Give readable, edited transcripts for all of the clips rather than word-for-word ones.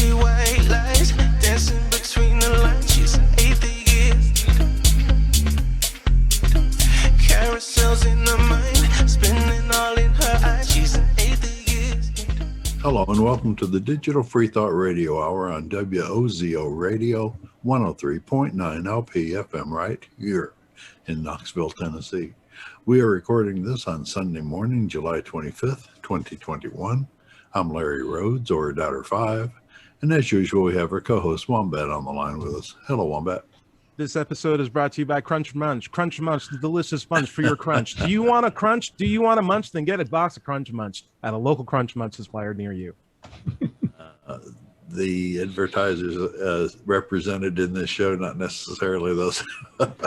see white lies dancing between the lines. She's an atheist. Carousels in her mind, spinning all in her eyes. She's an atheist. Hello and welcome to the Digital Freethought Radio Hour on WOZO Radio 103.9 LP FM right here in Knoxville, Tennessee. We are recording this on Sunday morning, July 25th, 2021. I'm Larry Rhodes, or Doubter 5, and as usual, we have our co-host Wombat on the line with us. Hello, Wombat. This episode is brought to you by Crunch Munch. Crunch Munch, the delicious munch for your crunch. Do you want a crunch? Do you want a munch? Then get a box of Crunch Munch at a local Crunch Munch supplier near you. The advertisers represented in this show, not necessarily those.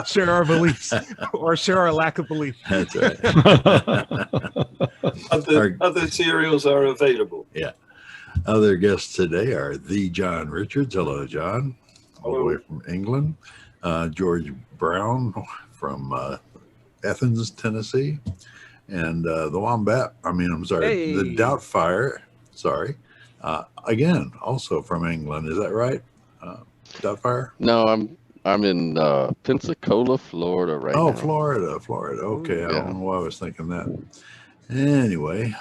Share our beliefs or share our lack of belief. That's right. Other cereals are available. Yeah. Other guests today are the John Richards. Hello, John. All the way from England. George Brown from Athens, Tennessee. And the Doubtfire. Sorry. Again, also from England. Is that right? Doubtfire? No, I'm in Pensacola, Florida right now. Oh, Florida. Okay, I don't know why I was thinking that. Anyway,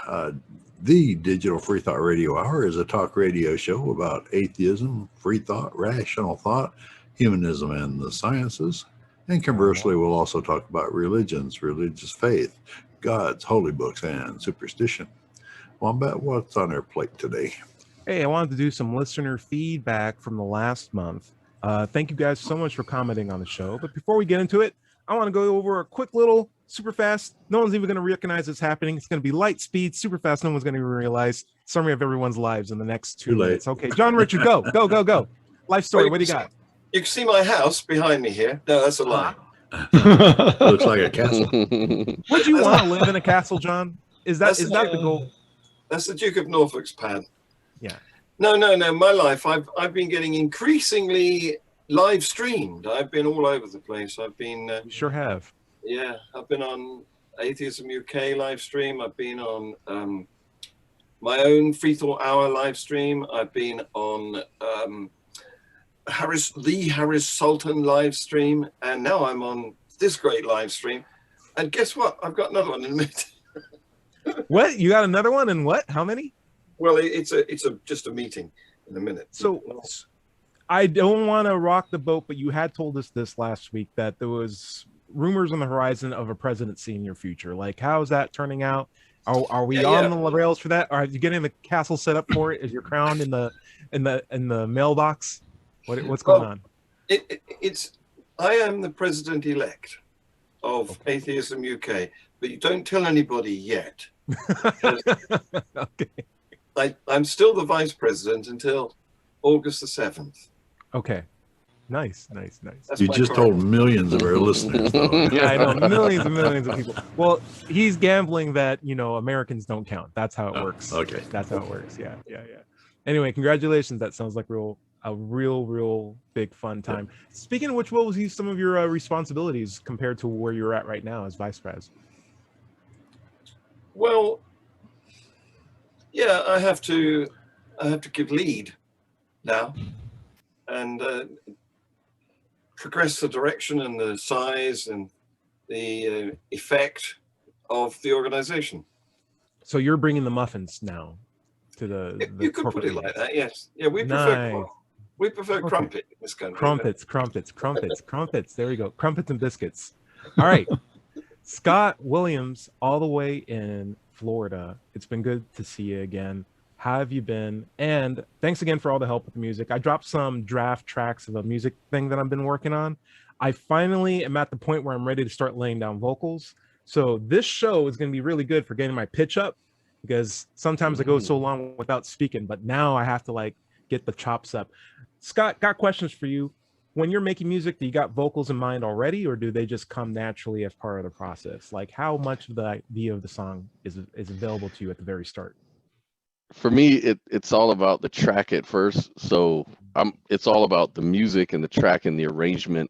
the Digital Freethought Radio Hour is a talk radio show about atheism, free thought, rational thought, humanism, and the sciences. And conversely, we'll also talk about religions, religious faith, gods, holy books, and superstition. Wombat, what's on our plate today? Hey, I wanted to do some listener feedback from the last month. Thank you guys so much for commenting on the show. But before we get into it, I want to go over a quick little super fast. No one's even going to recognize it's happening. It's going to be light speed, super fast. No one's going to even realize. Summary of everyone's lives in the next 2 minutes. Okay, John Richard, go. Life story. What do you got? You can see my house behind me here. No, that's a lie. Looks like a castle. Would you want to live in a castle, John? Is that the goal? That's the Duke of Norfolk's pad. Yeah. No. My life, I've been getting increasingly live streamed. I've been all over the place. I've been. You sure have. Yeah, I've been on Atheism UK live stream. I've been on my own Freethought Hour live stream. I've been on Harris Sultan live stream, and now I'm on this great live stream. And guess what? I've got another one in a minute. What? You got another one? And what? How many? Well, it's just a meeting in a minute. So I don't want to rock the boat, but you had told us this last week that there was rumors on the horizon of a presidency in your future. Like, how is that turning out? Are we on the rails for that? Are you getting the castle set up for it? Is your crown in the mailbox? What's going on? I am the president elect of Atheism UK, but you don't tell anybody yet. Okay. I'm still the vice president until August the 7th. Okay. Nice. You just told millions of our listeners, though. Yeah, I know. Millions and millions of people. Well, he's gambling that, Americans don't count. That's how it works. Okay. That's how it works. Yeah. Anyway, congratulations. That sounds like a real big fun time. Yeah. Speaking of which, what was some of your responsibilities compared to where you're at right now as vice pres? Well, yeah, I have to give lead now and progress the direction and the size and the effect of the organization. So you're bringing the muffins now to the you could put it like that, yes. Yeah, we prefer crumpet in this country. Crumpets. There we go. Crumpets and biscuits. All right. Scott Williams, all the way in Florida. It's been good to see you again. How have you been? And thanks again for all the help with the music. I dropped some draft tracks of a music thing that I've been working on. I finally am at the point where I'm ready to start laying down vocals. So this show is going to be really good for getting my pitch up, because sometimes I go so long without speaking, but now I have to get the chops up. Scott, got questions for you. When you're making music, do you got vocals in mind already, or do they just come naturally as part of the process? Like, how much of the idea of the song is available to you at the very start? For me, it's all about the track at first. So it's all about the music and the track and the arrangement.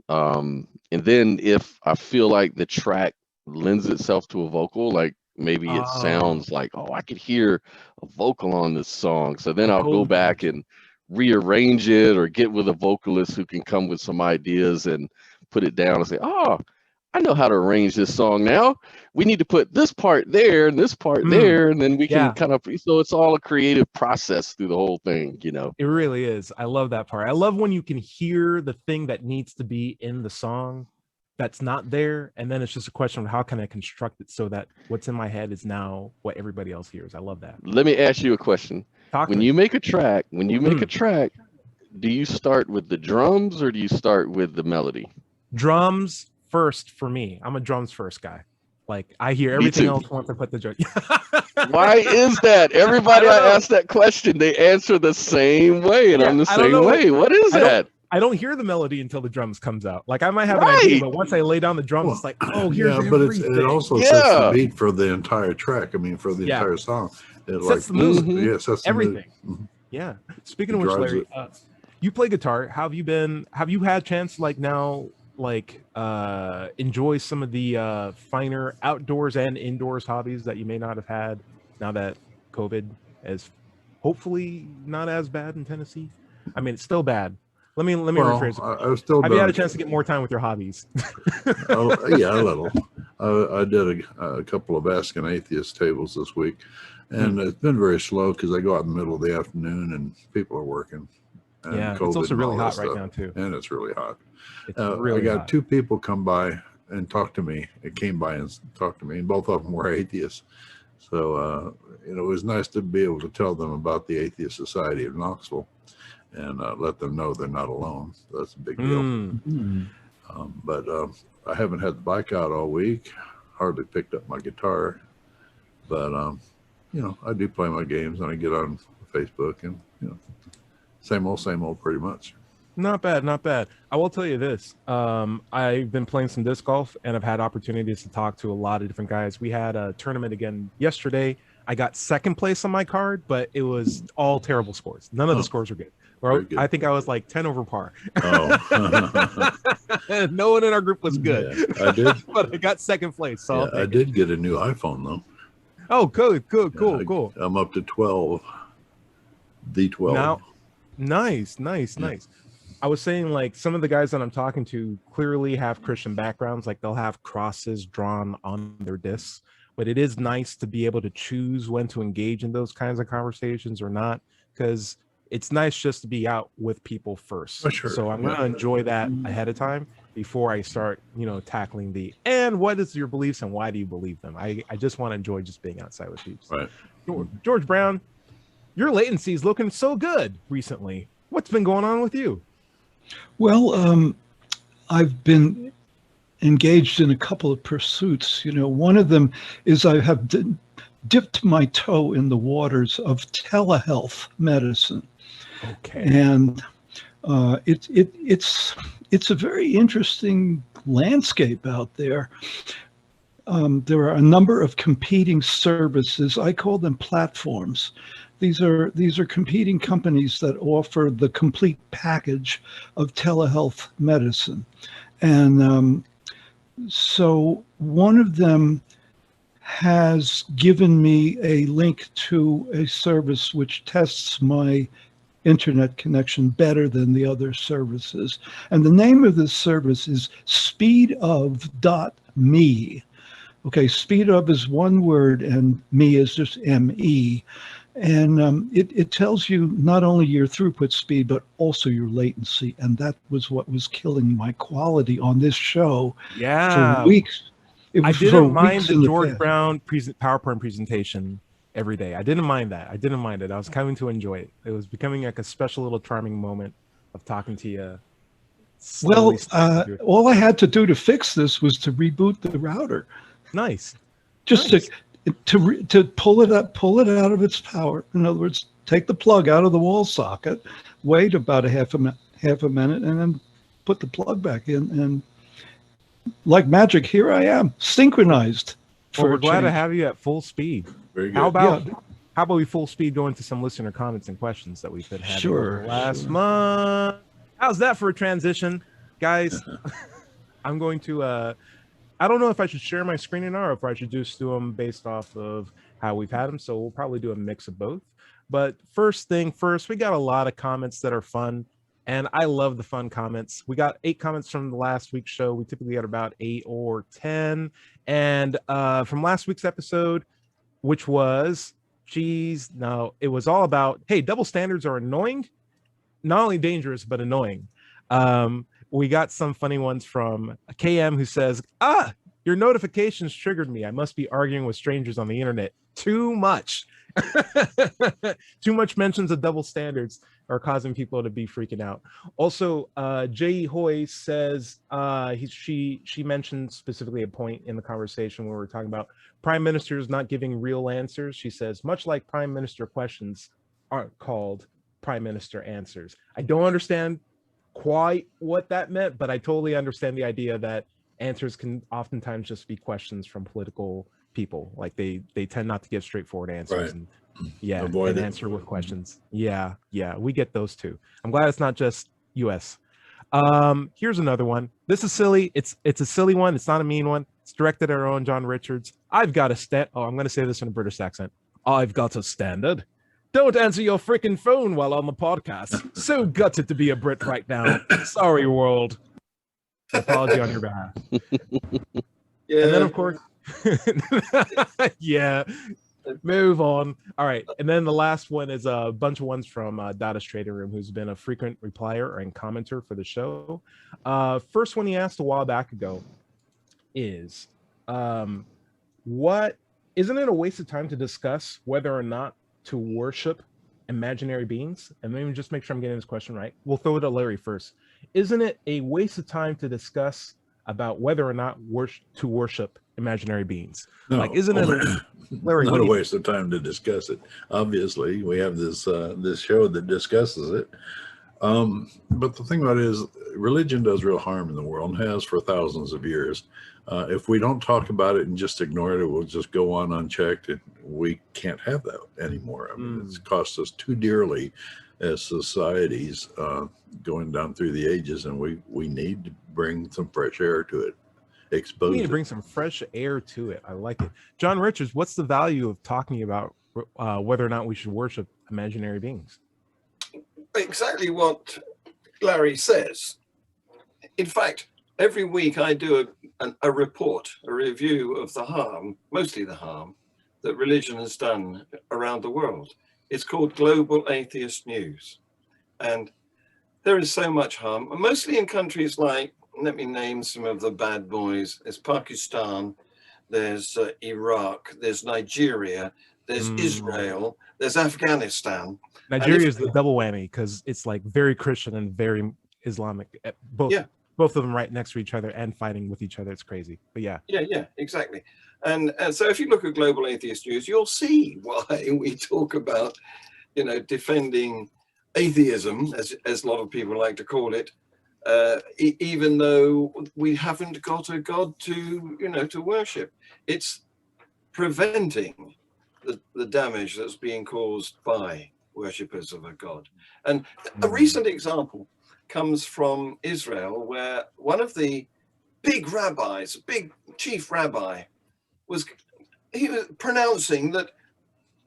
And then if I feel like the track lends itself to a vocal, like Maybe it sounds like, oh, I could hear a vocal on this song. So then I'll go back and rearrange it or get with a vocalist who can come with some ideas and put it down and say, oh, I know how to arrange this song now. We need to put this part there and this part there, and then we can kind of, so it's all a creative process through the whole thing, you know. It really is. I love that part. I love when you can hear the thing that needs to be in the song that's not there, and then it's just a question of how can I construct it so that what's in my head is now what everybody else hears. I love that. Let me ask you a question. When you make a track, do you start with the drums or do you start with the melody? Drums first for me. I'm a drums first guy. Like I hear everything else once I put the drum. Why is that? Everybody I ask that question, they answer the same way, and I'm the same way. What is that? I don't hear the melody until the drums comes out. Like I might have an idea, but once I lay down the drums, it's like, oh, here's but it also sets the beat for the entire track. I mean, for the entire song. It sets the mood. Yeah, sets everything. Yeah. Speaking of which, Larry, you play guitar. How have you been? Have you had a chance like now? Like enjoy some of the finer outdoors and indoors hobbies that you may not have had now that COVID is hopefully not as bad in Tennessee. I mean, it's still bad. Let me rephrase it. Have you had a chance to get more time with your hobbies? Yeah, a little. I did a couple of Ask an Atheist tables this week, and it's been very slow because I go out in the middle of the afternoon and people are working. Yeah, it's also really hot right now too. And it's really hot. It's really I got hot. 2 people come by and talk to me. It came by and talked to me, and both of them were atheists. So, it was nice to be able to tell them about the Atheist Society of Knoxville and let them know they're not alone. So that's a big deal. But I haven't had the bike out all week. Hardly picked up my guitar. But, I do play my games and I get on Facebook and, same old, pretty much. Not bad, not bad. I will tell you this. I've been playing some disc golf and I've had opportunities to talk to a lot of different guys. We had a tournament again yesterday. I got second place on my card, but it was all terrible scores. None of the scores were good. I think I was like 10 over par. No one in our group was good. Yeah, I did. But I got second place. So I did get a new iPhone though. Oh, good, cool. I'm up to 12. The 12. Now, nice. I was saying like some of the guys that I'm talking to clearly have Christian backgrounds. Like they'll have crosses drawn on their discs, but it is nice to be able to choose when to engage in those kinds of conversations or not, because it's nice just to be out with people first. For sure. So I'm going to enjoy that ahead of time before I start, tackling and what is your beliefs and why do you believe them? I just want to enjoy just being outside with people. Right. George Brown, your latency is looking so good recently. What's been going on with you? Well, I've been engaged in a couple of pursuits. One of them is I have dipped my toe in the waters of telehealth medicine. Okay. And it's a very interesting landscape out there. There are a number of competing services. I call them platforms. These are competing companies that offer the complete package of telehealth medicine. And so one of them has given me a link to a service which tests my internet connection better than the other services. And the name of this service is speedof.me. Okay, speedof is one word and me is just ME. And it tells you not only your throughput speed, but also your latency. And that was what was killing my quality on this show for weeks. I didn't mind the George Brown PowerPoint presentation every day. I didn't mind that. I didn't mind it. I was coming to enjoy it. It was becoming like a special little charming moment of talking to you. Well, all I had to do to fix this was to reboot the router. Nice. Just to pull it out of its power. In other words, take the plug out of the wall socket, wait about a half a minute, and then put the plug back in. And like magic, here I am, synchronized. Well, we're glad to have you at full speed. Very good. How about we full speed go into some listener comments and questions that we've been having over last month? How's that for a transition, guys? I'm going to I don't know if I should share my screen or if I should just do them based off of how we've had them. So we'll probably do a mix of both. But first thing first, we got a lot of comments that are fun. And I love the fun comments. We got 8 comments from the last week's show. We typically get about 8 or 10. And from last week's episode, which was, it was all about, hey, double standards are annoying. Not only dangerous, but annoying. We got some funny ones from KM who says, your notifications triggered me. I must be arguing with strangers on the internet. Too much. Too much mentions of double standards are causing people to be freaking out. Also, J.E. Hoy says she mentioned specifically a point in the conversation where we're talking about prime ministers not giving real answers. She says, much like prime minister questions aren't called prime minister answers. I don't understand quite what that meant, but I totally understand the idea that answers can oftentimes just be questions from political people. Like they tend not to give straightforward answers. Right. And Avoid it. answer with questions. Yeah, we get those too. I'm glad it's not just US. Here's another one. This is silly. It's a silly one. It's not a mean one. It's directed at our own John Richards. I'm going to say this in a British accent. I've got a standard. Don't answer your freaking phone while on the podcast. So gutted to be a Brit right now. Sorry, world. Apology on your behalf. Yeah. And then, of course, yeah, move on. All right. And then the last one is a bunch of ones from Dada's Trading Room, who's been a frequent replier and commenter for the show. First one he asked a while back ago is, isn't it a waste of time to discuss whether or not to worship imaginary beings? And let me just make sure I'm getting this question right. We'll throw it to Larry first. Isn't it a waste of time to discuss about whether or not to worship imaginary beings? No, like, isn't it Larry, not a waste of time to discuss it? Obviously, we have this this show that discusses it. But the thing about it is, religion does real harm in the world and has for thousands of years. If we don't talk about it and just ignore it, it will just go on unchecked. And we can't have that anymore. I mean, it's cost us too dearly as societies going down through the ages, and we need to bring some fresh air to it. Expose we need to it. bring some fresh air to it. I like it. John Richards, what's the value of talking about whether or not we should worship imaginary beings? Exactly what Larry says. In fact, every week I do a report, a review of the harm, mostly the harm, that religion has done around the world. It's called Global Atheist News. And there is so much harm, mostly in countries like, let me name some of the bad boys. There's Pakistan, there's Iraq, there's Nigeria, there's Israel, there's Afghanistan. Nigeria is the double whammy because it's like very Christian and very Islamic. Both of them right next to each other and fighting with each other. It's crazy. But yeah, exactly. And so if you look at Global Atheist News, you'll see why we talk about, defending atheism, as a lot of people like to call it, even though we haven't got a God to worship. It's preventing the damage that's being caused by worshippers of a God. And a recent example comes from Israel, where one of the big rabbis, big chief rabbi, was pronouncing that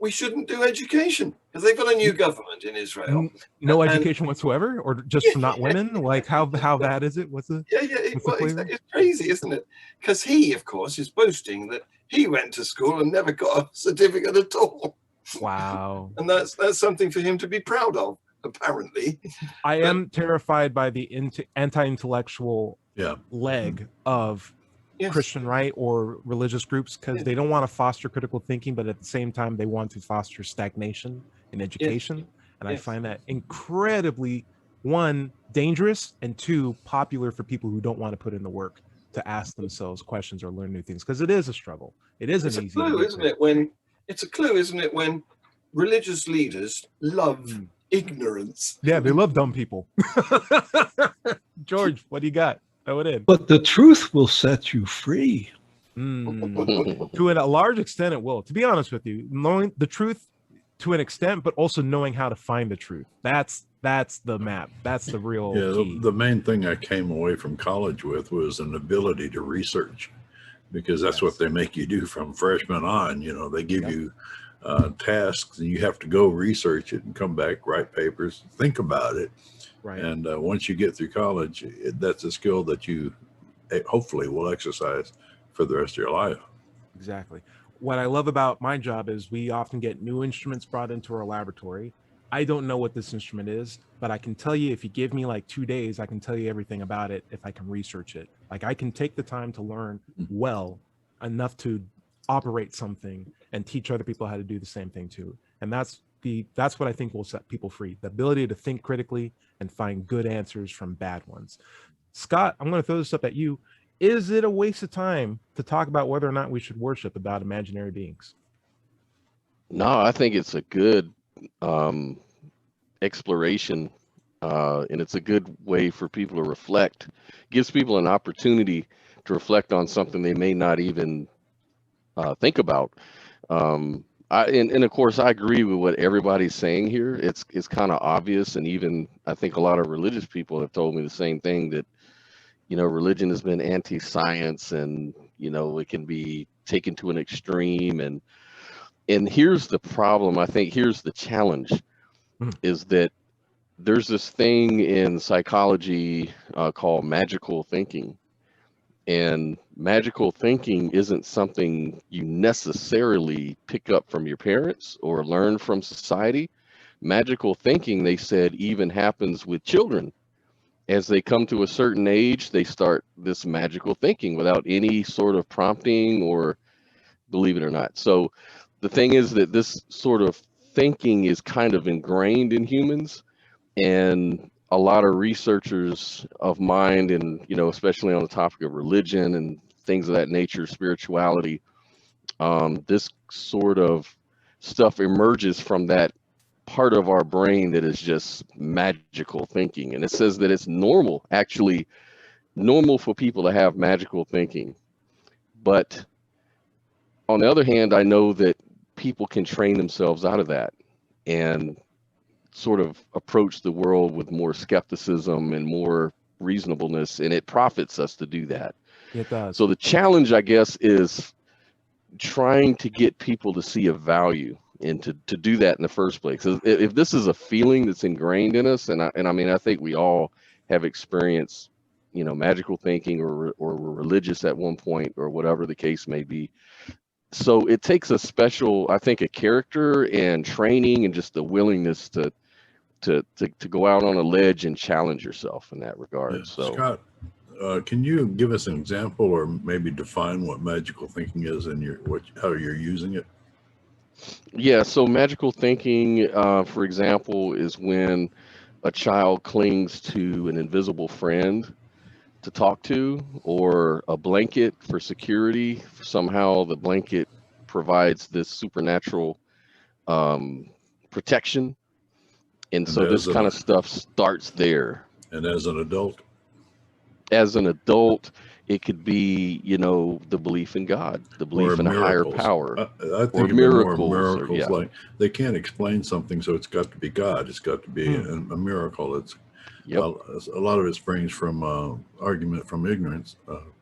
we shouldn't do education because they've got a new government in Israel. No education whatsoever, or just for not women? Like how bad is it? It's crazy, isn't it? Because he, of course, is boasting that he went to school and never got a certificate at all. Wow. And that's something for him to be proud of, apparently. I am terrified by the anti-intellectual leg of Christian right or religious groups, because they don't want to foster critical thinking, but at the same time they want to foster stagnation in education. And I find that incredibly, one, dangerous, and two, popular for people who don't want to put in the work to ask themselves questions or learn new things, because it is a struggle. It isn't easy. It's a clue, isn't it, when religious leaders love ignorance. Yeah, they love dumb people. George, what do you got? Throw it in. But the truth will set you free. To a large extent, it will. To be honest with you, knowing the truth to an extent, but also knowing how to find the truth. That's the map. That's the real key. The main thing I came away from college with was an ability to research. because that's what they make you do from freshman on. You know, they give you tasks, and you have to go research it and come back, write papers, think about it. Right. And once you get through college, that's a skill that you hopefully will exercise for the rest of your life. Exactly. What I love about my job is we often get new instruments brought into our laboratory. I don't know what this instrument is, but I can tell you, if you give me like 2 days, I can tell you everything about it if I can research it. Like, I can take the time to learn well enough to operate something and teach other people how to do the same thing too. And that's what I think will set people free, the ability to think critically and find good answers from bad ones. Scott, I'm going to throw this up at you. Is it a waste of time to talk about whether or not we should worship about imaginary beings? No, I think it's a good exploration, and it's a good way for people to reflect. Gives people an opportunity to reflect on something they may not even think about. And of course, I agree with what everybody's saying here. It's kind of obvious, and even I think a lot of religious people have told me the same thing, that religion has been anti-science, and it can be taken to an extreme. And here's the problem. I think here's the challenge, is that there's this thing in psychology called magical thinking. And magical thinking isn't something you necessarily pick up from your parents or learn from society. Magical thinking, they said, even happens with children. As they come to a certain age, they start this magical thinking without any sort of prompting, or believe it or not. So the thing is that this sort of thinking is kind of ingrained in humans, and a lot of researchers of mind, and especially on the topic of religion and things of that nature, spirituality, this sort of stuff emerges from that part of our brain that is just magical thinking. And it says that it's normal, actually normal for people to have magical thinking. But on the other hand, I know that people can train themselves out of that and sort of approach the world with more skepticism and more reasonableness, and it profits us to do that. It does. So the challenge, I guess, is trying to get people to see a value and to do that in the first place. If this is a feeling that's ingrained in us, and I mean, I think we all have experienced, magical thinking or were religious at one point, or whatever the case may be. So it takes a special, I think, a character and training and just the willingness to go out on a ledge and challenge yourself in that regard. Yeah. So Scott, can you give us an example, or maybe define what magical thinking is and how you're using it? Yeah, so magical thinking, for example, is when a child clings to an invisible friend to talk to, or a blanket for security. Somehow the blanket provides this supernatural protection. And so this kind of stuff starts there. And as an adult? As an adult, it could be, the belief in God, the belief in a higher power. I think or miracles. Miracles, like they can't explain something, so it's got to be God. It's got to be a miracle. It's a lot of it springs from argument from ignorance.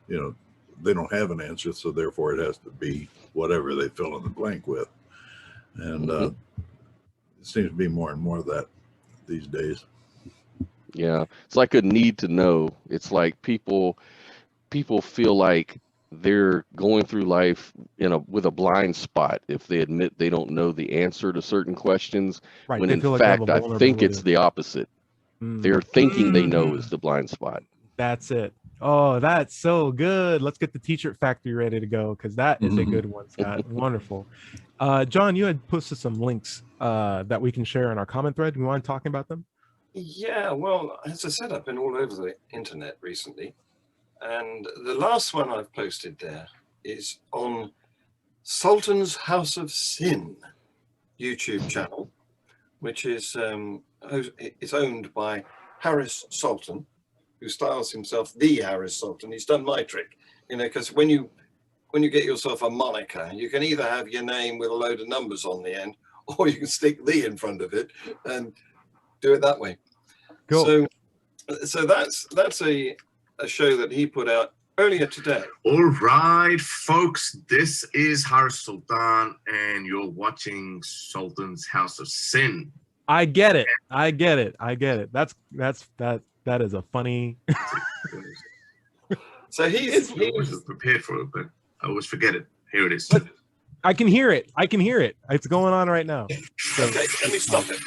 They don't have an answer, so therefore it has to be whatever they fill in the blank with. And it seems to be more and more of that these days. Yeah, it's like a need to know. It's like people feel like they're going through life with a blind spot if they admit they don't know the answer to certain questions. Right. When in fact, I think it's the opposite. They're thinking they know is the blind spot. That's it. Oh, that's so good. Let's get the T-shirt factory ready to go, because that is a good one, Scott. Wonderful. John, you had posted some links that we can share in our comment thread. Do you want to talk about them? Yeah, well, as I said, I've been all over the internet recently. And the last one I've posted there is on Sultan's House of Sin YouTube channel, which is it's owned by Harris Sultan, who styles himself the Harris Sultan. He's done my trick, because when you get yourself a moniker, you can either have your name with a load of numbers on the end, or you can stick the in front of it and do it that way. Cool. So that's a show that he put out earlier today. All right, folks, this is Harris Sultan, and you're watching Sultan's House of Sin. I get it. That is a funny. So he's I wasn't prepared for it, but I always forget it. Here it is. I can hear it. It's going on right now. So, okay, let me stop it.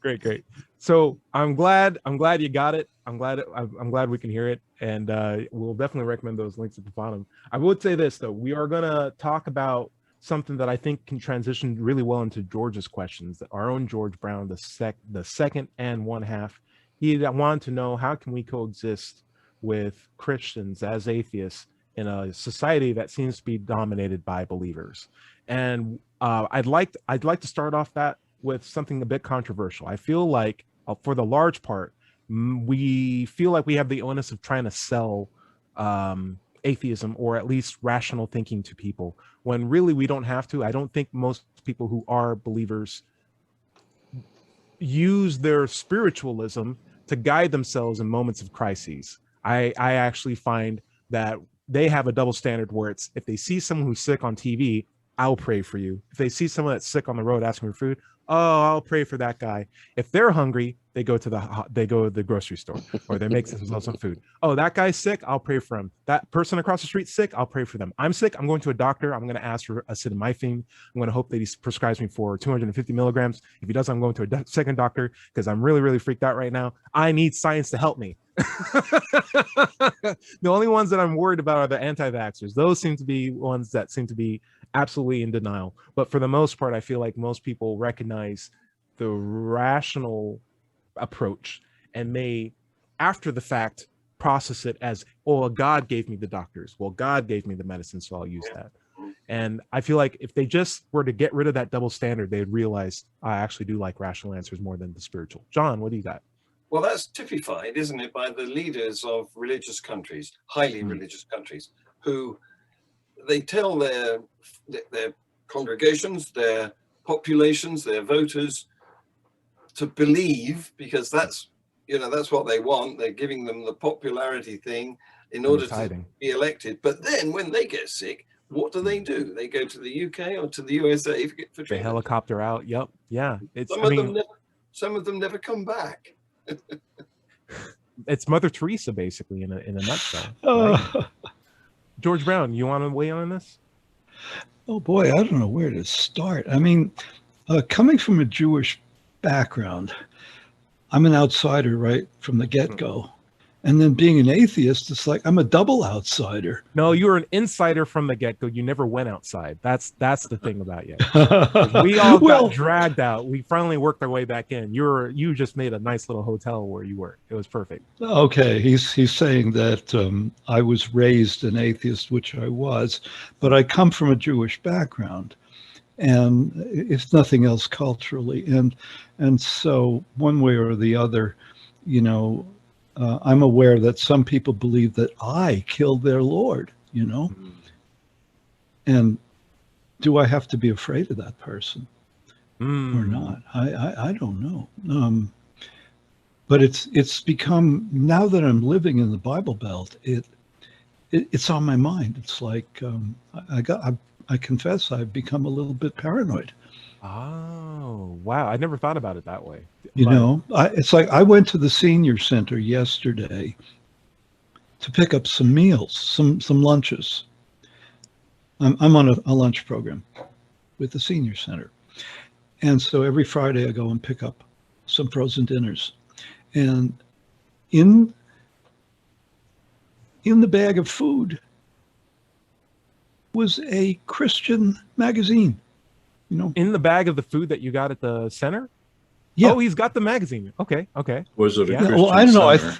Great. So I'm glad you got it. I'm glad we can hear it, and we'll definitely recommend those links at the bottom. I would say this though: we are gonna talk about something that I think can transition really well into George's questions. Our own George Brown, the second and one half, he wanted to know how can we coexist with Christians as atheists in a society that seems to be dominated by believers. And I'd like to start off that with something a bit controversial. I feel like for the large part, we feel like we have the onus of trying to sell atheism or at least rational thinking to people when really we don't have to. I don't think most people who are believers use their spiritualism to guide themselves in moments of crises. I actually find that they have a double standard where it's if they see someone who's sick on TV, I'll pray for you. If they see someone that's sick on the road asking for food, oh, I'll pray for that guy. If they're hungry, they go to the grocery store or they make themselves some food. Oh, that guy's sick, I'll pray for him. That person across the street sick, I'll pray for them. I'm sick, I'm going to a doctor. I'm going to ask for acetaminophen. I'm going to hope that he prescribes me for 250 milligrams. If he doesn't, I'm going to a second doctor because I'm really, really freaked out right now. I need science to help me. The only ones that I'm worried about are the anti-vaxxers. Those seem to be ones that seem to be absolutely in denial. But for the most part, I feel like most people recognize the rational approach and may, after the fact, process it as, oh, God gave me the doctors. Well, God gave me the medicine, so I'll use that. And I feel like if they just were to get rid of that double standard, they'd realize I actually do like rational answers more than the spiritual. John, what do you got? Well, that's typified, isn't it, by the leaders of religious countries, highly religious countries, who they tell their congregations, their populations, their voters to believe, because that's what they want. They're giving them the popularity thing in order to be elected. But then when they get sick, what do? They go to the UK or to the USA for treatment. They helicopter out. Yep. Yeah. Some of them never come back. It's Mother Teresa, basically, in a nutshell. Right? George Brown, you want to weigh in on this? Oh boy, I don't know where to start. I mean, coming from a Jewish background, I'm an outsider right from the get-go. And then being an atheist, it's like I'm a double outsider. No, you were an insider from the get-go. You never went outside. That's the thing about you. We all got dragged out. We finally worked our way back in. You just made a nice little hotel where you were. It was perfect. Okay, he's saying that I was raised an atheist, which I was, but I come from a Jewish background, and if nothing else, culturally, and so one way or the other, I'm aware that some people believe that I killed their Lord, and do I have to be afraid of that person or not? I don't know. But it's become, now that I'm living in the Bible Belt, it's on my mind. It's like I confess I've become a little bit paranoid. Oh, wow. I never thought about it that way. It's like I went to the senior center yesterday to pick up some meals, some lunches. I'm on a lunch program with the senior center. And so every Friday I go and pick up some frozen dinners. And in the bag of food was a Christian magazine. In the bag of the food that you got at the center? Yeah. Oh, he's got the magazine. Okay. Was it a Christian Well, I don't know. center?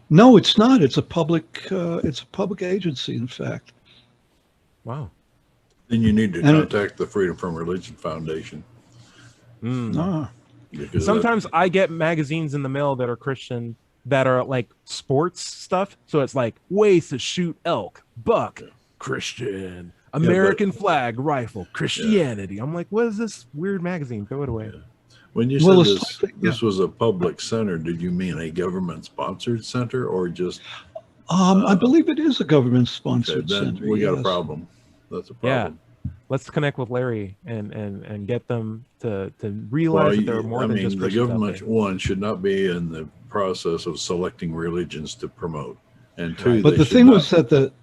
No, it's not. It's a public agency, in fact. Wow. Then you need to contact the Freedom from Religion Foundation. Sometimes I get magazines in the mail that are Christian, that are like sports stuff. So it's like ways to shoot elk, buck, Christian, American flag, rifle, Christianity. I'm like, what is this weird magazine? Throw it away. Yeah. When you said this was a public center, did you mean a government-sponsored center or just I believe it is a Okay, government-sponsored then center. we got a yes. problem. That's a Yeah. problem. Let's connect with Larry and get them to realize that there are more than just the Christians out government, there. one, should not be in the process of selecting religions to promote, and two, Right. But they the should thing not- was that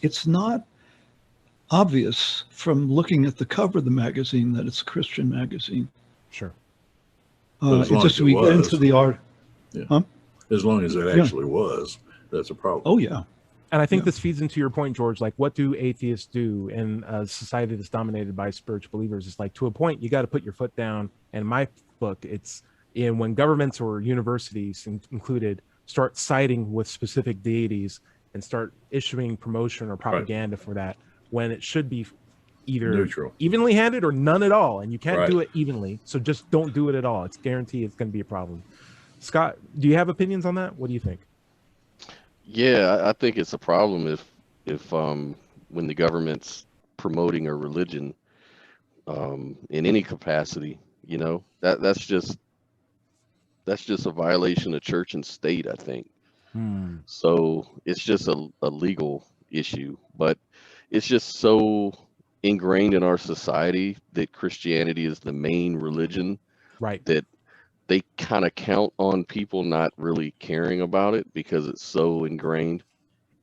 it's not obvious from looking at the cover of the magazine that it's a Christian magazine. Sure. But as long as it we get was. into the art. Yeah. Huh? as long as it Yeah. actually was, that's a problem. Oh yeah. And I think Yeah. this feeds into your point, George. Like, what do atheists do in a society that's dominated by spiritual believers? It's like, to a point, you got to put your foot down. And my book, it's when governments or universities included start siding with specific deities and start issuing promotion or propaganda for that, when it should be either Neutral. evenly handed or none at all. And you can't Right. do it evenly. So just don't do it at all. It's guaranteed it's going to be a problem. Scott, do you have opinions on that? What do you think? Yeah, I think it's a problem if when the government's promoting a religion in any capacity, you know, that's just a violation of church and state, I think. So it's just a legal issue, but it's just so ingrained in our society that Christianity is the main religion, Right. that they kind of count on people not really caring about it because it's so ingrained.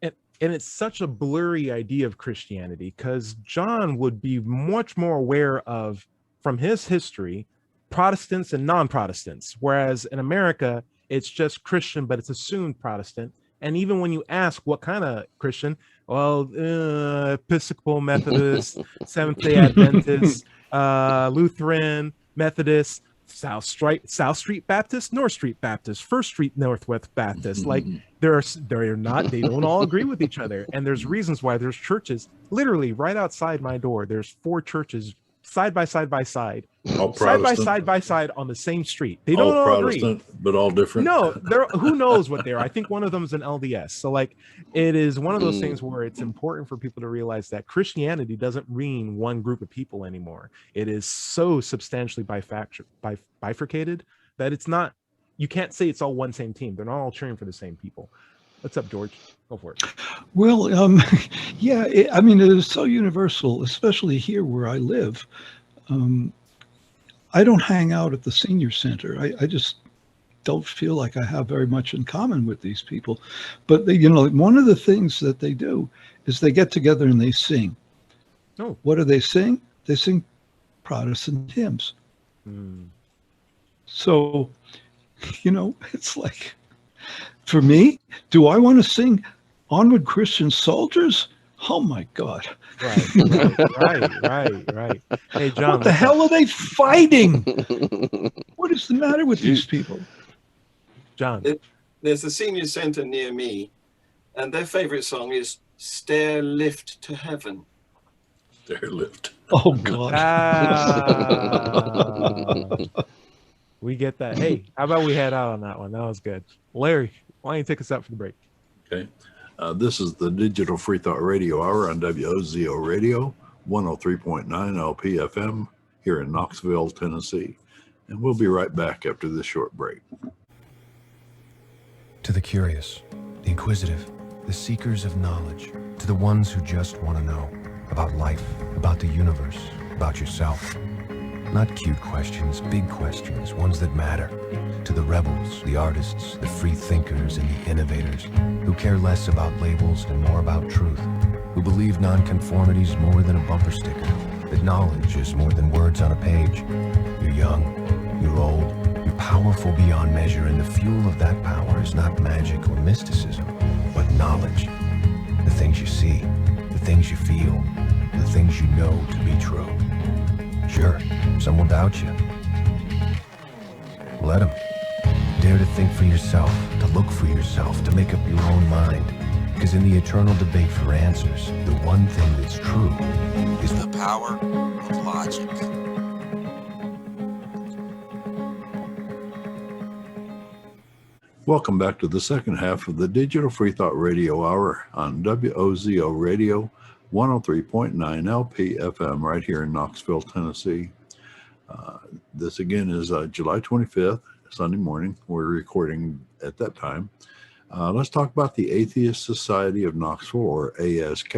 And it's such a blurry idea of Christianity, because John would be much more aware of, from his history, Protestants and non-Protestants, whereas in America it's just Christian, but it's assumed Protestant. And even when you ask what kind of Christian, well, Episcopal, Methodist, Seventh-day Adventist, Lutheran, Methodist, South Street Baptist, North Street Baptist, First Street Northwest Baptist. Like, they don't all agree with each other. And there's reasons why. There's churches literally right outside my door. There's 4 churches side by side All Protestant, side by side on the same street. They don't all all agree. Protestant, but all different. No, who knows what they are. I think one of them is an LDS. So like, it is one of those things where it's important for people to realize that Christianity doesn't mean one group of people anymore. It is so substantially bifurcated that it's not, you can't say it's all one same team. They're not all cheering for the same people. What's up, George? Go for it. Well, yeah, I mean, it is so universal, especially here where I live. I don't hang out at the senior center. I just don't feel like I have very much in common with these people. But they, you know, one of the things that they do is they get together and they sing. Oh. What do they sing? They sing Protestant hymns. So, you know, it's like, for me, do I want to sing Onward Christian Soldiers? Oh my God. Right. Hey, John. What the hell are they fighting? What is the matter with these people? John. There's a senior center near me, and their favorite song is Stair Lift to Heaven. Stair lift. Oh God. We get that. Hey, how about we head out on that one? That was good. Larry, why don't you take us out for the break? Okay. This is the Digital Freethought Radio Hour on WOZO Radio, 103.9 LP FM here in Knoxville, Tennessee. And we'll be right back after this short break. To the curious, the inquisitive, the seekers of knowledge, to the ones who just want to know about life, about the universe, about yourself. Not cute questions, big questions, ones that matter. To the rebels, the artists, the free thinkers, and the innovators who care less about labels and more about truth, who believe nonconformity is more than a bumper sticker, that knowledge is more than words on a page. You're young, you're old, you're powerful beyond measure, and the fuel of that power is not magic or mysticism, but knowledge. The things you see, the things you feel, the things you know to be true. Sure, some will doubt you. Let them. Dare to think for yourself, to look for yourself, to make up your own mind. Because in the eternal debate for answers, the one thing that's true is the power of logic. Welcome back to the second half of the Digital Freethought Radio Hour on WOZO Radio, 103.9 LP FM right here in Knoxville, Tennessee. This again is July 25th, Sunday morning. We're recording at that time. Let's talk about the Atheist Society of Knoxville, or ASK.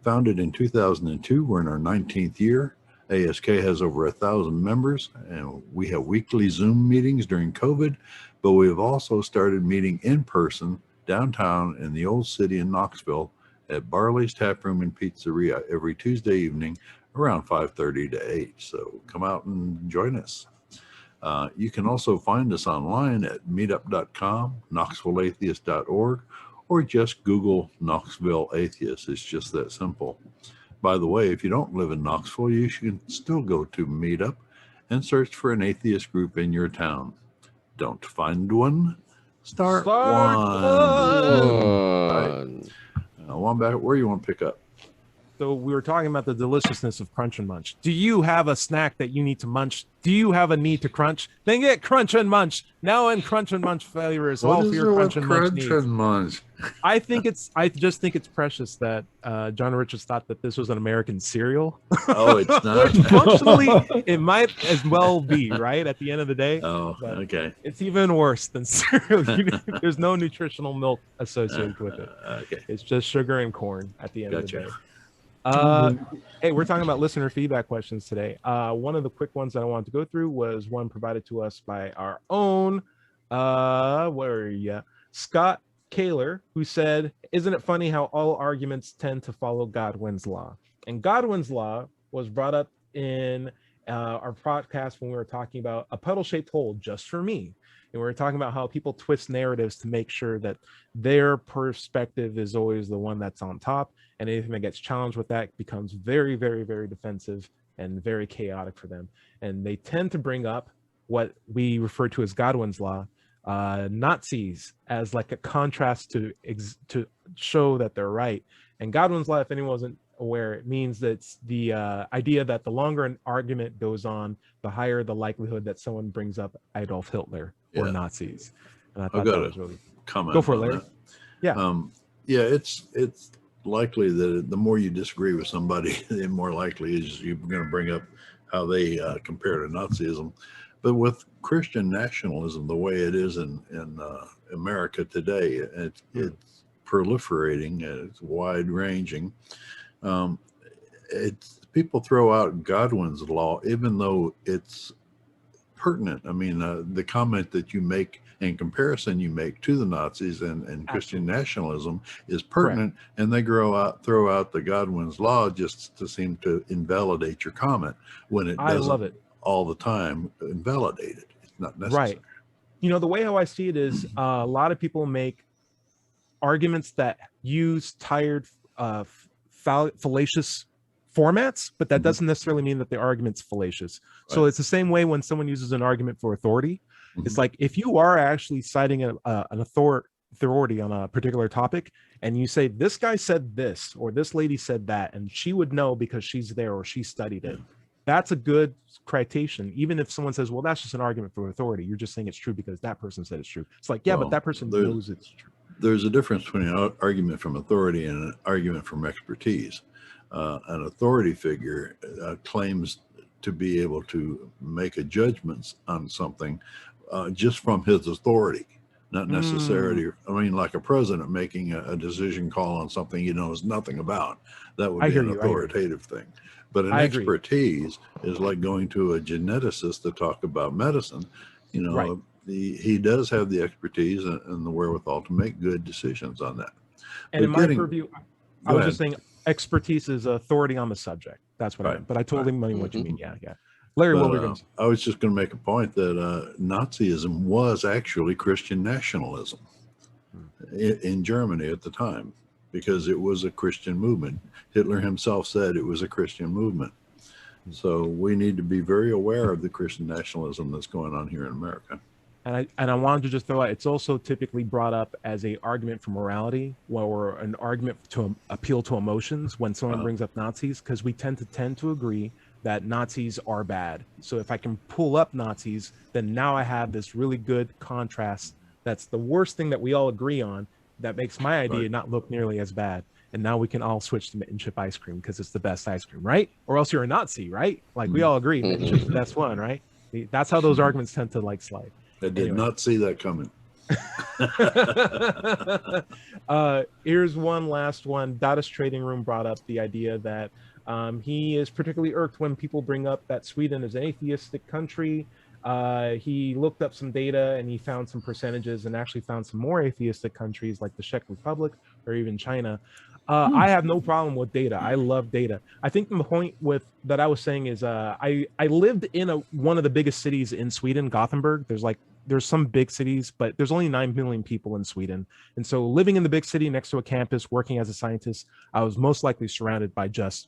Founded in 2002, we're in our 19th year. ASK has over 1,000 members, and we have weekly Zoom meetings during COVID, but we have also started meeting in person downtown in the old city in Knoxville at Barley's Tap Room and Pizzeria every Tuesday evening around 5:30 to 8. So come out and join us. You can also find us online at meetup.com, knoxvilleatheist.org, or just Google Knoxville Atheist. It's just that simple. By the way, if you don't live in Knoxville, you can still go to Meetup and search for an atheist group in your town. Don't find one? Start one. All right. Wombat, where you want to pick up? So we were talking about the deliciousness of Crunch and Munch. Do you have a snack that you need to munch? Do you have a need to crunch? Then get Crunch and Munch. Now in Crunch and Munch flavors, all for your Crunch and Munch needs. I just think it's precious that John Richards thought that this was an American cereal. Oh, it's not. Functionally, it might as well be, right? At the end of the day. Oh, okay. It's even worse than cereal. There's no nutritional milk associated with it. Okay. It's just sugar and corn at the end of the day. Hey, we're talking about listener feedback questions today. One of the quick ones that I wanted to go through was one provided to us by our own, Scott Kaler, who said, "Isn't it funny how all arguments tend to follow Godwin's law?" And Godwin's law was brought up in our podcast when we were talking about a puddle-shaped hole just for me. And we were talking about how people twist narratives to make sure that their perspective is always the one that's on top. And anything that gets challenged with that becomes very, very, very defensive and very chaotic for them. And they tend to bring up what we refer to as Godwin's law, Nazis, as like a contrast to show that they're right. And Godwin's law, if anyone wasn't aware, it means that it's the idea that the longer an argument goes on, the higher the likelihood that someone brings up Adolf Hitler or Nazis. And I thought that was really comment. Go for it, Larry. Yeah. It's likely that the more you disagree with somebody, the more likely is you're going to bring up how they compare to Nazism. But with Christian nationalism, the way it is in America today, it's proliferating, it's wide ranging. People throw out Godwin's law, even though it's pertinent. I mean, the comment that you make in comparison you make to the Nazis and Christian nationalism is pertinent. Correct. And they throw out the Godwin's law just to seem to invalidate your comment when it doesn't. I love it. All the time invalidate it. It's not necessary. Right. You know, the way how I see it is a lot of people make arguments that use tired, fallacious formats, but that doesn't necessarily mean that the argument's fallacious. Right. So it's the same way when someone uses an argument for authority. It's like if you are actually citing an authority on a particular topic and you say, this guy said this or this lady said that, and she would know because she's there or she studied it. That's a good citation. Even if someone says, well, that's just an argument for authority, you're just saying it's true because that person said it's true. It's like, but that person knows it's true. There's a difference between an argument from authority and an argument from expertise. An authority figure claims to be able to make a judgment on something just from his authority, not necessarily, I mean, like a president making a decision call on something he knows nothing about. That would be an authoritative thing. But an expertise is like going to a geneticist to talk about medicine. You know, he does have the expertise and the wherewithal to make good decisions on that. And in my purview, I was just saying expertise is authority on the subject. That's what I meant. But I totally mean what you mean. Yeah. Larry, what were you going to say? I was just going to make a point that Nazism was actually Christian nationalism in Germany at the time, because it was a Christian movement. Hitler himself said it was a Christian movement. So we need to be very aware of the Christian nationalism that's going on here in America. And I wanted to just throw out, it's also typically brought up as an argument for morality or an argument to appeal to emotions when someone brings up Nazis, because we tend to agree that Nazis are bad. So if I can pull up Nazis, then now I have this really good contrast. That's the worst thing that we all agree on. That makes my idea not look nearly as bad. And now we can all switch to Mitten Chip ice cream because it's the best ice cream, right? Or else you're a Nazi, right? Like we all agree, Mitten Chip's the best one, right? That's how those arguments tend to slide. I did not see that coming. Here's one last one. Dada's Trading Room brought up the idea that he is particularly irked when people bring up that Sweden is an atheistic country. He looked up some data and he found some percentages and actually found some more atheistic countries like the Czech Republic or even China. I have no problem with data. I love data. I think the point that I was saying is I lived in one of the biggest cities in Sweden, Gothenburg. There's some big cities, but there's only 9 million people in Sweden. And so living in the big city next to a campus, working as a scientist, I was most likely surrounded by just,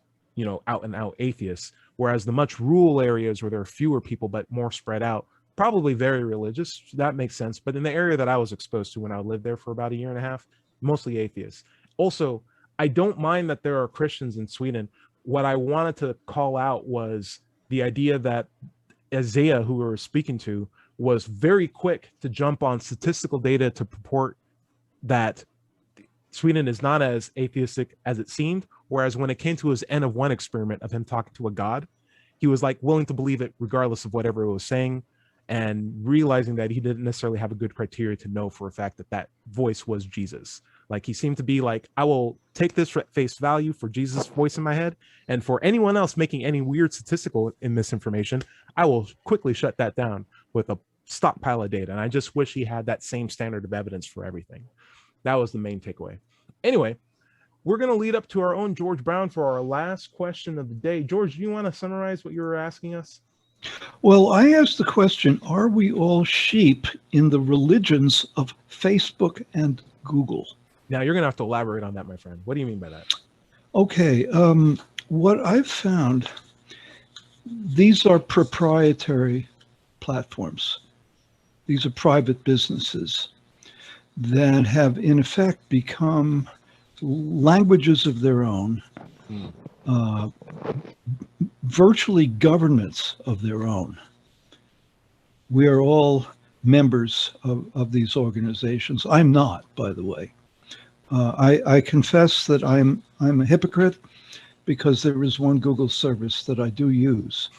out and out atheists. Whereas the much rural areas where there are fewer people, but more spread out, probably very religious. That makes sense. But in the area that I was exposed to when I lived there for about a year and a half, mostly atheists. Also, I don't mind that there are Christians in Sweden. What I wanted to call out was the idea that Isaiah, who we were speaking to, was very quick to jump on statistical data to purport that Sweden is not as atheistic as it seemed. Whereas when it came to his N of 1 experiment of him talking to a god, he was willing to believe it regardless of whatever it was saying, and realizing that he didn't necessarily have a good criteria to know for a fact that voice was Jesus. He seemed to be I will take this at face value for Jesus' voice in my head, and for anyone else making any weird statistical misinformation, I will quickly shut that down with a stockpile of data. And I just wish he had that same standard of evidence for everything. That was the main takeaway. Anyway, we're going to lead up to our own George Brown for our last question of the day. George, do you want to summarize what you were asking us? Well, I asked the question, are we all sheep in the religions of Facebook and Google? Now, you're going to have to elaborate on that, my friend. What do you mean by that? Okay. What I've found, these are proprietary platforms. These are private businesses that have, in effect, become languages of their own, virtually governments of their own. We are all members of these organizations. I'm not, by the way. I confess that I'm a hypocrite because there is one Google service that I do use,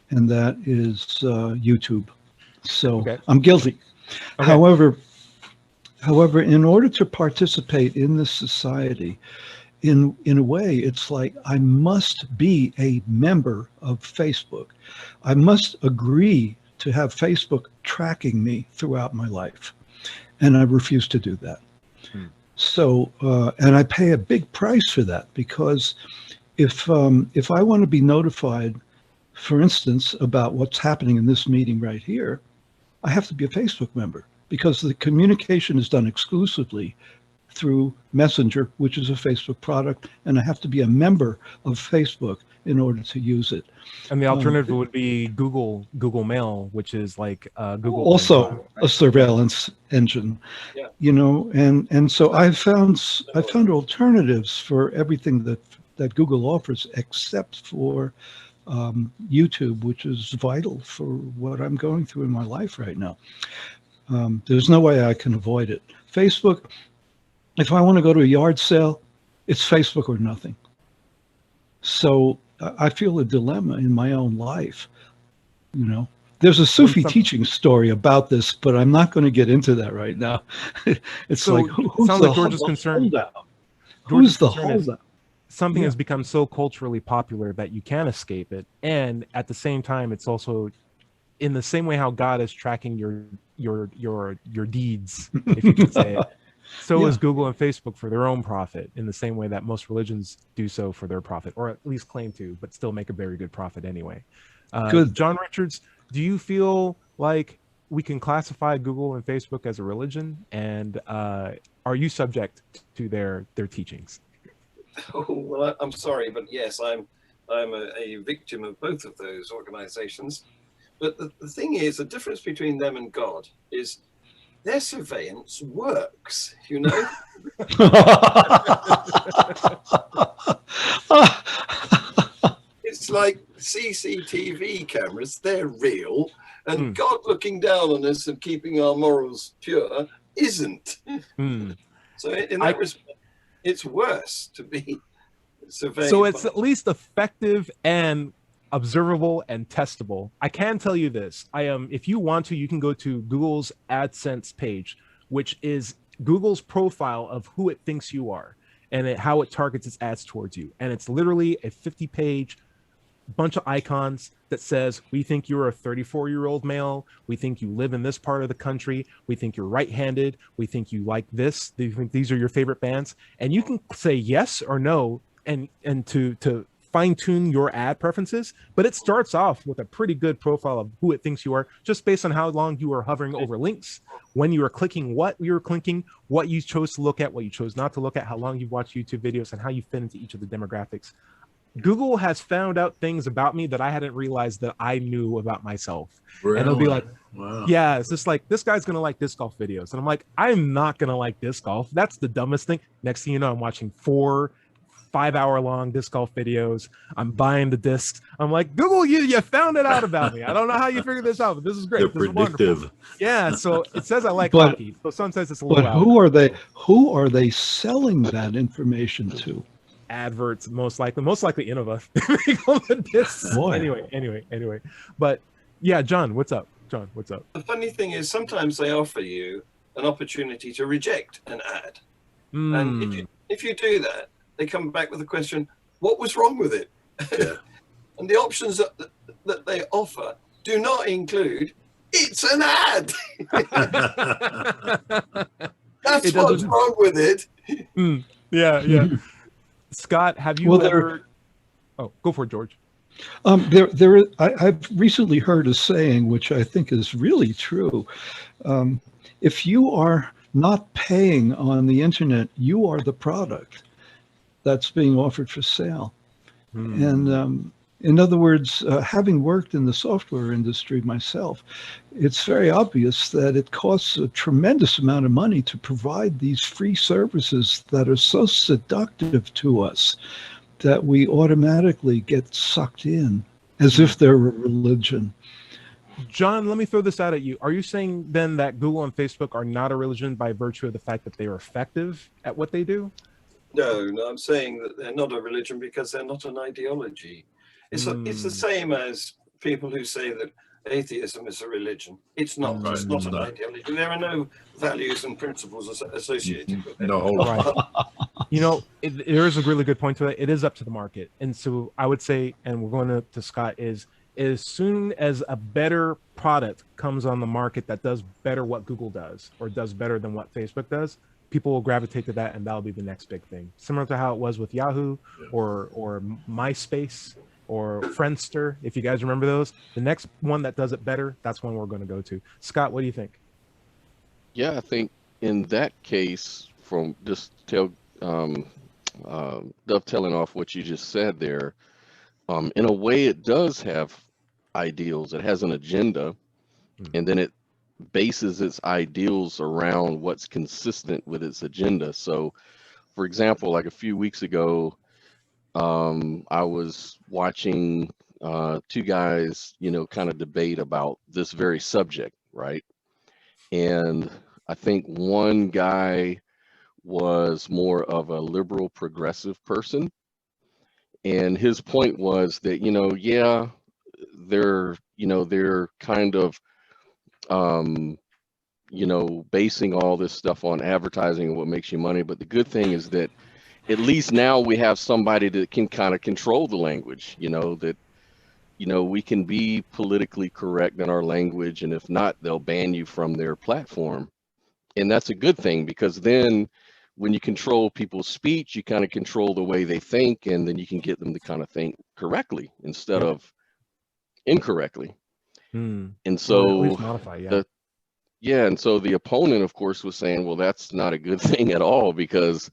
and that is YouTube. So okay. I'm guilty. Okay. However, in order to participate in this society, in a way, it's like I must be a member of Facebook. I must agree to have Facebook tracking me throughout my life, and I refuse to do that. So, and I pay a big price for that, because if I want to be notified, for instance, about what's happening in this meeting right here, I have to be a Facebook member, because the communication is done exclusively through Messenger, which is a Facebook product, and I have to be a member of Facebook in order to use it. And the alternative would be Google Mail, which is Google. Also a surveillance engine, yeah. And so I found alternatives for everything that Google offers, except for YouTube, which is vital for what I'm going through in my life right now. There's no way I can avoid it. Facebook, if I want to go to a yard sale, it's Facebook or nothing. So I feel a dilemma in my own life. There's a Sufi teaching story about this, but I'm not going to get into that right now. It's so who's sounds like George's concern. Who's the holdout? Something has become so culturally popular that you can't escape it, and at the same time, it's also in the same way how God is tracking your deeds, if you could say it. So is Google and Facebook for their own profit, in the same way that most religions do so for their profit, or at least claim to, but still make a very good profit anyway. Good. John Richards, do you feel like we can classify Google and Facebook as a religion, and are you subject to their teachings? Oh, well, I'm sorry, but yes, I'm a victim of both of those organizations. But the thing is, the difference between them and God is their surveillance works, It's like CCTV cameras, they're real, and God looking down on us and keeping our morals pure isn't. So in that respect, it's worse to be surveilled. So it's at least effective and observable and testable. I can tell you this. If you want to, you can go to Google's AdSense page, which is Google's profile of who it thinks you are and how it targets its ads towards you. And it's literally a 50-page bunch of icons that says, we think you're a 34-year-old male. We think you live in this part of the country. We think you're right-handed. We think you like this. We think these are your favorite bands. And you can say yes or no and to fine-tune your ad preferences. But it starts off with a pretty good profile of who it thinks you are, just based on how long you are hovering over links, when you are clicking, what you were clicking, what you chose to look at, what you chose not to look at, how long you've watched YouTube videos, and how you fit into each of the demographics. Google has found out things about me that I hadn't realized that I knew about myself. Really? And they'll be like, wow. yeah, it's just like, this guy's going to like disc golf videos. And I'm like, I'm not going to like disc golf. That's the dumbest thing. Next thing you know, I'm watching 4 5-hour-long disc golf videos. I'm buying the discs. I'm like, Google, you found it out about me. I don't know how you figured this out, but this is great. They're This predictive. is wonderful. Yeah, so it says I like hockey. So some says it's a little But out. who are they selling that information to? Adverts, most likely Innova. Anyway, but yeah, John, what's up? The funny thing is, sometimes they offer you an opportunity to reject an ad, and if you do that, they come back with a question: what was wrong with it? Yeah. And the options that they offer do not include it's an ad. That's what's wrong with it. Yeah. Scott, have you ever? Oh, go for it, George. I've recently heard a saying, which I think is really true. If you are not paying on the internet, you are the product that's being offered for sale. And in other words, having worked in the software industry myself, it's very obvious that it costs a tremendous amount of money to provide these free services that are so seductive to us that we automatically get sucked in as if they're a religion. John, let me throw this out at you. Are you saying then that Google and Facebook are not a religion by virtue of the fact that they are effective at what they do? No, I'm saying that they're not a religion because they're not an ideology. It's the same as people who say that atheism is a religion. It's not. It's not an ideology. There are no values and principles associated with it. No, right. You know, there is a really good point to it. It is up to the market. And so I would say, and we're going to Scott, is as soon as a better product comes on the market that does better what Google does or does better than what Facebook does, people will gravitate to that, and that'll be the next big thing. Similar to how it was with Yahoo or MySpace or Friendster, if you guys remember those. The next one that does it better, that's one we're going to go to. Scott, what do you think? Yeah, I think in that case, from just dovetailing off what you just said there, in a way it does have ideals. It has an agenda, and then it bases its ideals around what's consistent with its agenda. So, for example, like a few weeks ago, I was watching 2 guys, kind of debate about this very subject, right? And I think one guy was more of a liberal progressive person. And his point was that, they're kind of, basing all this stuff on advertising and what makes you money. But the good thing is that at least now we have somebody that can kind of control the language, that, we can be politically correct in our language. And if not, they'll ban you from their platform. And that's a good thing, because then when you control people's speech, you kind of control the way they think, and then you can get them to kind of think correctly instead of incorrectly. And so and so the opponent, of course, was saying, well, that's not a good thing at all, because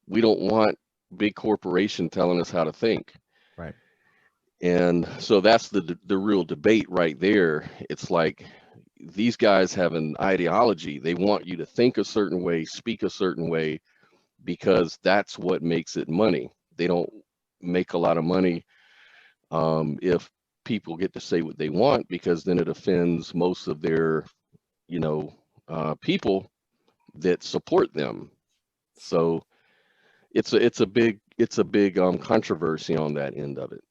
we don't want big corporation telling us how to think. Right. And so that's the real debate right there. It's like these guys have an ideology. They want you to think a certain way, speak a certain way, because that's what makes it money. They don't make a lot of money if people get to say what they want, because then it offends most of their people that support them. So it's a big controversy on that end of it.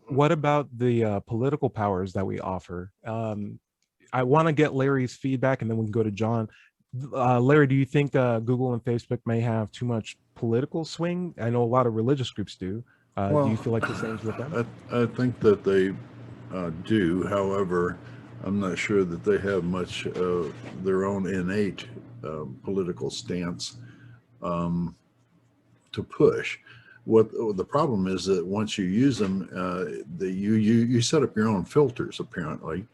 What about the political powers that we offer? I want to get Larry's feedback, and then we can go to John. Larry, do you think Google and Facebook may have too much political swing? I know a lot of religious groups do. Do you feel like the same with them? I think that they do. However, I'm not sure that they have much of their own innate political stance to push. What the problem is that once you use them, you set up your own filters. Apparently,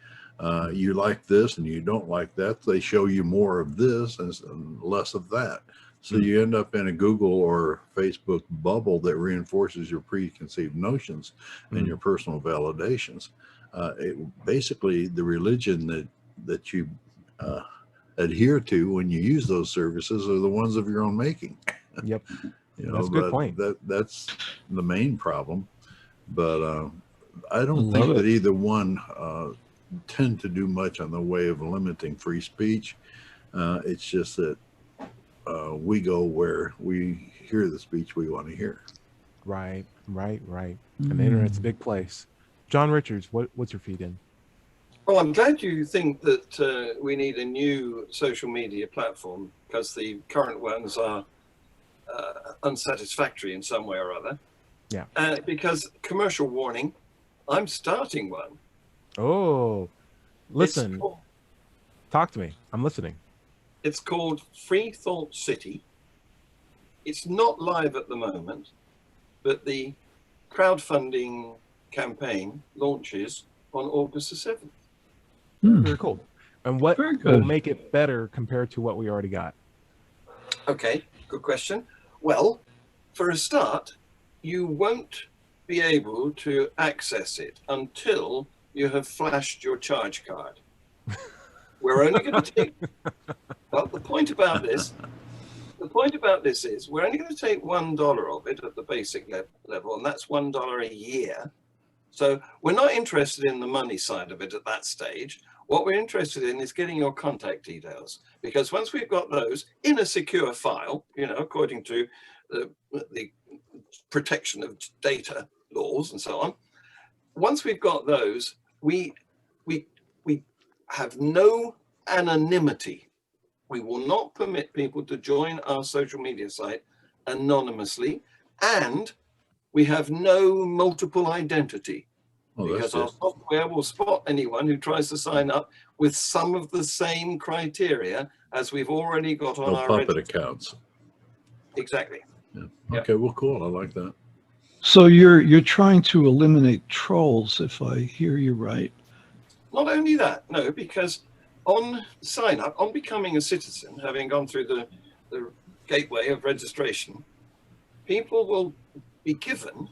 you like this and you don't like that. They show you more of this and less of that. So you end up in a Google or Facebook bubble that reinforces your preconceived notions and your personal validations. Basically, the religion that you adhere to when you use those services are the ones of your own making. Yep. That's a good point. That's the main problem. But I don't think that either one tend to do much on the way of limiting free speech. It's just that we go where we hear the speech we want to hear. Right. And the internet's a big place. John Richards, what's your feed in? Well, I'm glad you think that we need a new social media platform, because the current ones are unsatisfactory in some way or other. Yeah. Because commercial warning, I'm starting one. Oh, listen. Talk to me. I'm listening. It's called Freethought City. It's not live at the moment, but the crowdfunding campaign launches on August the 7th. Very cool. And what will make it better compared to what we already got? Okay, good question. Well, for a start, you won't be able to access it until you have flashed your charge card. We're only going to take, well, the point about this is we're only going to take $1 of it at the basic level, and that's $1 a year. So we're not interested in the money side of it at that stage. What we're interested in is getting your contact details, because once we've got those in a secure file, according to the protection of data laws and so on, once we've got those, we have no anonymity. We will not permit people to join our social media site anonymously, and we have no multiple identity, because our software will spot anyone who tries to sign up with some of the same criteria as we've already got on our puppet accounts. Exactly. Yeah. Okay, well, cool. I like that. So you're trying to eliminate trolls, if I hear you right. Not only that, no, because on sign up, on becoming a citizen, having gone through the gateway of registration, people will be given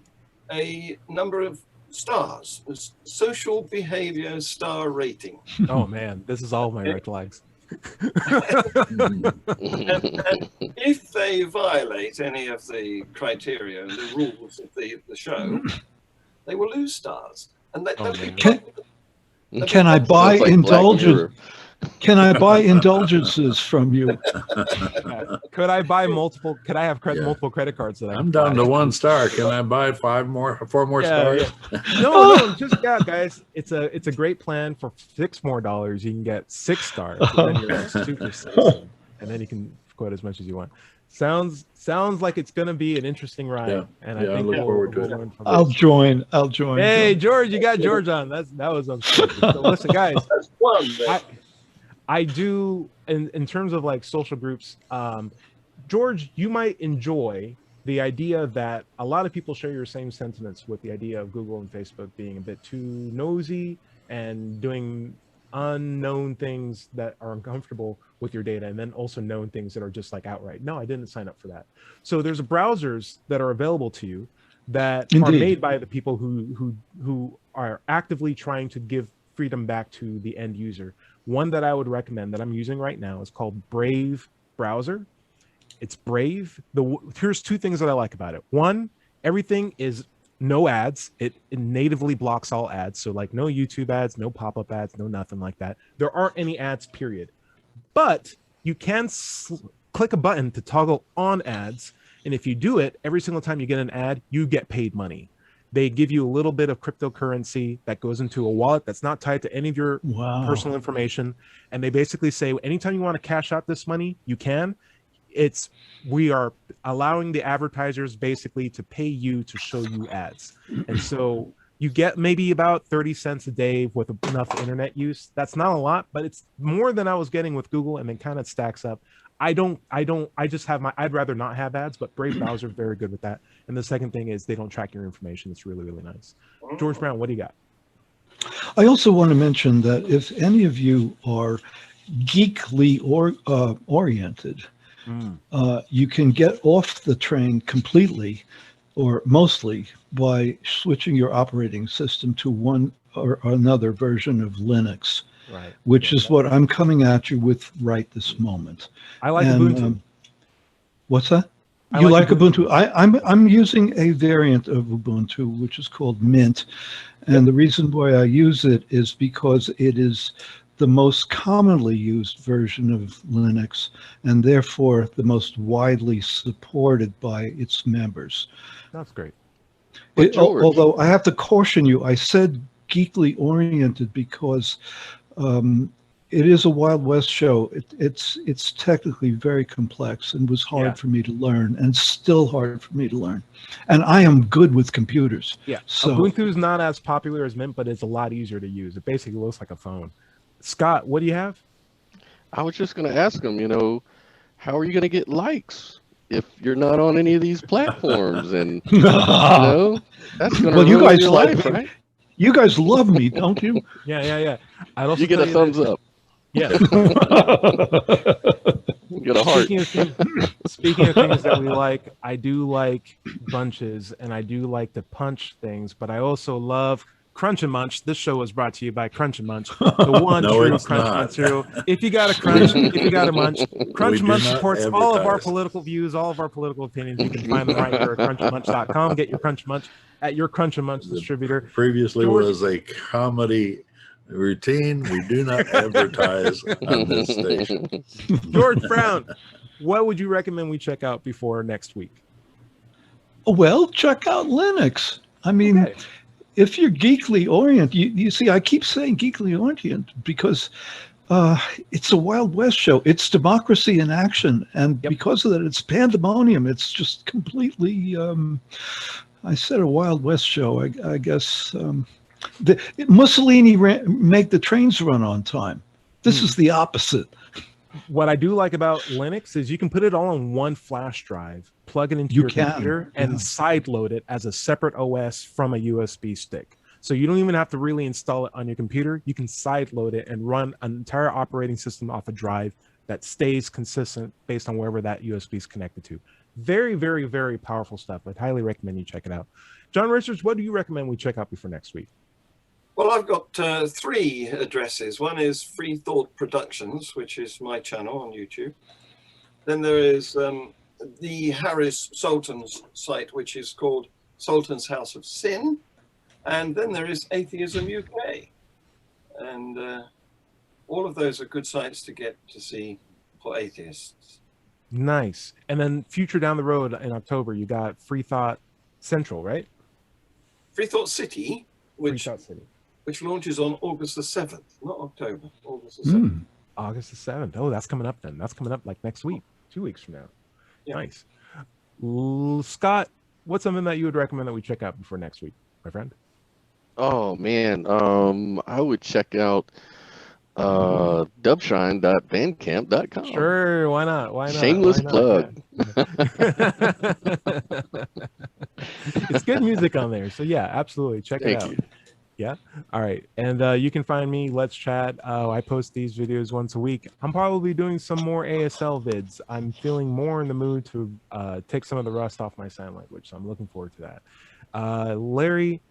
a number of stars, a social behavior star rating. Oh man, this is all my red flags. and if they violate any of the criteria and the rules of the show, they will lose stars. And can I buy indulgence? Can I buy indulgences from you? Could I buy multiple? Could I have multiple credit cards? I'm down to 1 star. Can I buy 4 more stars? Yeah. No, just guys. It's a great plan. For $6 more, you can get 6 stars, and then you're super safe, and then you can quote as much as you want. Sounds like it's going to be an interesting ride, and I think I look forward to it. I'll join. Hey, George, you got George on. That was unexpected. So listen, guys. That's one. I do, in terms of like social groups, George, you might enjoy the idea that a lot of people share your same sentiments with the idea of Google and Facebook being a bit too nosy and doing unknown things that are uncomfortable with your data, and then also known things that are just like outright, no, I didn't sign up for that. So there's browsers that are available to you that are made by the people who are actively trying to give freedom back to the end user. One that I would recommend that I'm using right now is called Brave browser. It's Brave. Here's 2 things that I like about it. One, everything is no ads. It natively blocks all ads. So like no YouTube ads, no pop-up ads, no nothing like that. There aren't any ads, period. But you can click a button to toggle on ads. And if you do it, every single time you get an ad, you get paid money. They give you a little bit of cryptocurrency that goes into a wallet that's not tied to any of your personal information. And they basically say, anytime you want to cash out this money, you can. We are allowing the advertisers basically to pay you to show you ads. And so you get maybe about 30 cents a day with enough internet use. That's not a lot, but it's more than I was getting with Google, and it kind of stacks up. I just have I'd rather not have ads, but Brave browser is very good with that. And the second thing is they don't track your information. It's really, really nice. George Brown, what do you got? I also want to mention that if any of you are geekly oriented, you can get off the train completely or mostly by switching your operating system to one or another version of Linux, which is what I'm coming at you with right this moment. I like Ubuntu. What's that? You like Ubuntu? I'm using a variant of Ubuntu, which is called Mint. And the reason why I use it is because it is the most commonly used version of Linux, and therefore the most widely supported by its members. That's great. Although I have to caution you, I said geekly oriented because it is a Wild West show. It's technically very complex and was hard for me to learn, and still hard for me to learn. And I am good with computers. Yeah, so Ubuntu is not as popular as Mint, but it's a lot easier to use. It basically looks like a phone. Scott, what do you have? I was just going to ask him, how are you going to get likes if you're not on any of these platforms? And, that's going to ruin you guys your life, right? You guys love me, don't you? Yeah. I'd also you get a thumbs up. Yeah. You get a heart. Speaking of things that we like, I do like bunches, and I do like to punch things, but I also love Crunch and Munch. This show was brought to you by Crunch and Munch, the one true Crunch Munch cereal. If you got a crunch, if you got a munch, Crunch Munch supports all of our political views, all of our political opinions. You can find them right here at crunchandmunch.com. Get your Crunch Munch at your Crunch and Munch distributor. Previously was a comedy routine. We do not advertise on this station. George Brown, what would you recommend we check out before next week? Well, check out Linux. I mean, if you're geekly oriented, you see, I keep saying geekly oriented because it's a Wild West show. It's democracy in action. And because of that, it's pandemonium. It's just completely, I said a Wild West show, I guess. Mussolini make the trains run on time. This is the opposite. What I do like about Linux is you can put it all on one flash drive, plug it into your computer, and side load it as a separate OS from a USB stick. So you don't even have to really install it on your computer. You can side load it and run an entire operating system off a drive that stays consistent based on wherever that USB is connected to. Very, very, very powerful stuff. I'd highly recommend you check it out. John Richards, what do you recommend we check out before next week? Well, I've got 3 addresses. One is Freethought Productions, which is my channel on YouTube. Then there is the Harris Sultan's site, which is called Sultan's House of Sin. And then there is Atheism UK. And all of those are good sites to get to see for atheists. Nice. And then future down the road in October, you got Freethought Central, right? Freethought City, which launches on August the 7th, not October, August the 7th. August the 7th. Oh, that's coming up then. That's coming up like next week, 2 weeks from now. Yeah. Nice. Scott, what's something that you would recommend that we check out before next week, my friend? Oh, man. I would check out dubshine.bandcamp.com. Sure, why not? Why not? Shameless plug. It's good music on there. So yeah, absolutely. Check it out. Thank you. Yeah. All right. And you can find me, Let's Chat. I post these videos once a week. I'm probably doing some more ASL vids. I'm feeling more in the mood to take some of the rust off my sign language. So I'm looking forward to that. Larry,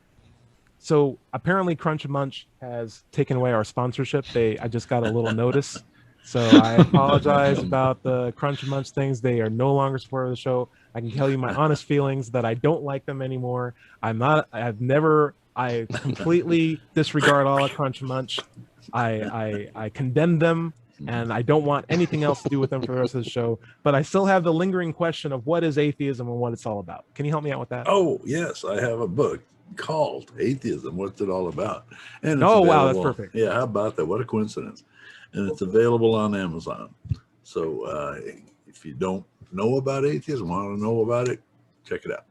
so apparently Crunch and Munch has taken away our sponsorship. I just got a little notice. So I apologize about the Crunch and Munch things. They are no longer supporter of the show. I can tell you my honest feelings that I don't like them anymore. I completely disregard all of Crunch and Munch. I condemn them, and I don't want anything else to do with them for the rest of the show. But I still have the lingering question of what is atheism and what it's all about. Can you help me out with that? Oh, yes. I have a book called Atheism. What's it all about? And it's Oh, wow, that's available- perfect. Yeah, how about that? What a coincidence. And it's available on Amazon. So if you don't know about atheism, want to know about it, check it out.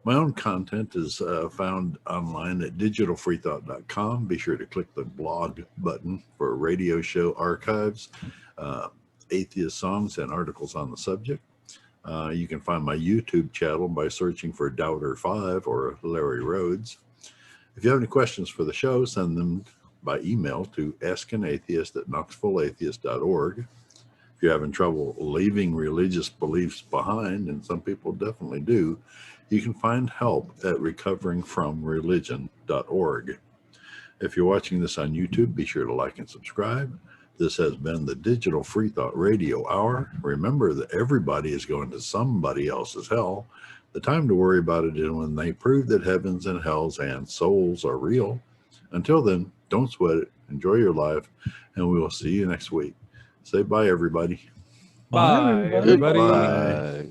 My own content is found online at digitalfreethought.com. Be sure to click the blog button for radio show archives, atheist songs, and articles on the subject. You can find my YouTube channel by searching for Doubter5 or Larry Rhodes. If you have any questions for the show, send them by email to askanatheist@knoxvilleatheist.org. If you're having trouble leaving religious beliefs behind, and some people definitely do, you can find help at recoveringfromreligion.org. If you're watching this on YouTube, be sure to like and subscribe. This has been the Digital Freethought Radio Hour. Remember that everybody is going to somebody else's hell. The time to worry about it is when they prove that heavens and hells and souls are real. Until then, don't sweat it. Enjoy your life, and we will see you next week. Say bye, everybody. Bye, everybody. Bye. Bye.